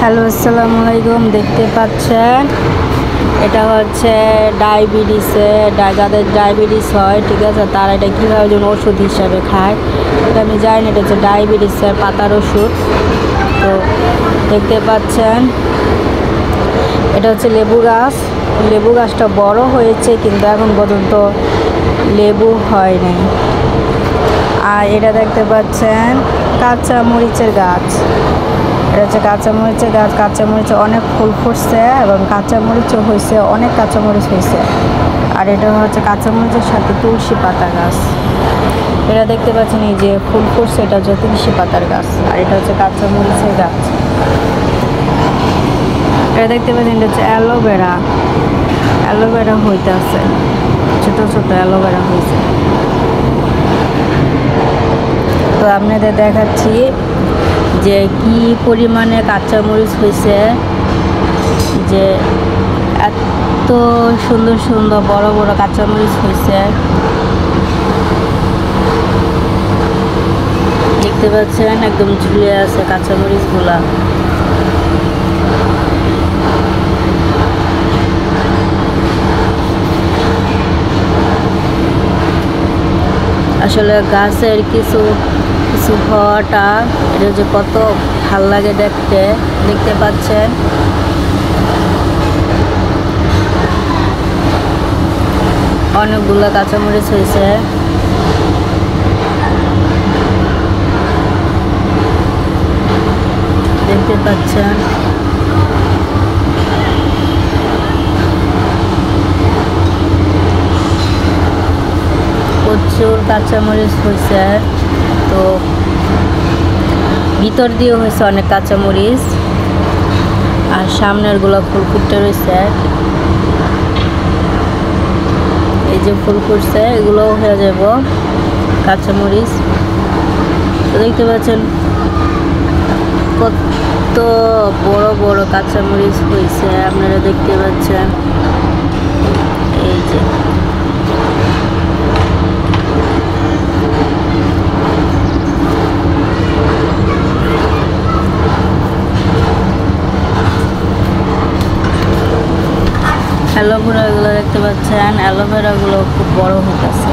Hello, আসসালামু আলাইকুম। দেখতে পাচ্ছেন এটা হচ্ছে যাদের ডায়াবেটিস হয়, ঠিক আছে, তারা এটা কীভাবে যেন ওষুধ হিসাবে খায় এটা আমি জানি না। এটা হচ্ছে ডায়াবেটিসের পাতার ওষুধ। তো দেখতে পাচ্ছেন এটা হচ্ছে লেবু গাছ। লেবু গাছটা বড় হয়েছে কিন্তু এখন পর্যন্ত লেবু হয় নাই। আর এটা দেখতে পাচ্ছেন কাঁচা মরিচের গাছ। এটা হচ্ছে কাঁচামরিচের গাছ। কাঁচামরিচে অনেক ফুল ফুটছে এবং কাঁচামরিচও হয়েছে, অনেক কাঁচামরিচ হয়েছে। আর এটা হচ্ছে কাঁচামরিচের সাথে তুলসী পাতা গাছ। এটা দেখতে পাচ্ছেন এই যে ফুল ফুটছে, এটা হচ্ছে তুলসী পাতার গাছ। আর এটা হচ্ছে কাঁচামরিচের গাছ। এটা দেখতে পাচ্ছেন এটা হচ্ছে অ্যালোভেরা। অ্যালোভেরা হইতে আছে, ছোট ছোট অ্যালোভেরা হয়েছে। তো আপনাদের দেখাচ্ছি যে কি পরিমাণে কাঁচামরিচ হয়েছে, যে এত সুন্দর সুন্দর বড় বড় কাঁচামরিচ হয়েছে। দেখতে পাচ্ছেন একদম ঝুলে আছে কাঁচামরিচগুলা। আসলে গাছের কিছু কিছু হওয়াটা এটা যে কত ভাল লাগে দেখতে। দেখতে পাচ্ছেন অনেকগুলো কাঁচামরিচ হয়েছে। দেখতে পাচ্ছেন প্রচুর কাঁচামরিচ হয়েছে। তো ভিতর দিয়ে হয়েছে অনেক কাঁচামরিচ, আর সামনের গুলো ফুল ফুটতে রয়েছে। এই যে ফুল ফুটছে এগুলোও হয়ে যাব কাঁচামরিচ। তো দেখতে পাচ্ছেন কত বড় বড় কাঁচামরিচ হয়েছে, আপনারা দেখতে পাচ্ছেন। এই যে অ্যালোভেরাগুলো দেখতে পাচ্ছেন, অ্যালোভেরাগুলো খুব বড় হতেছে।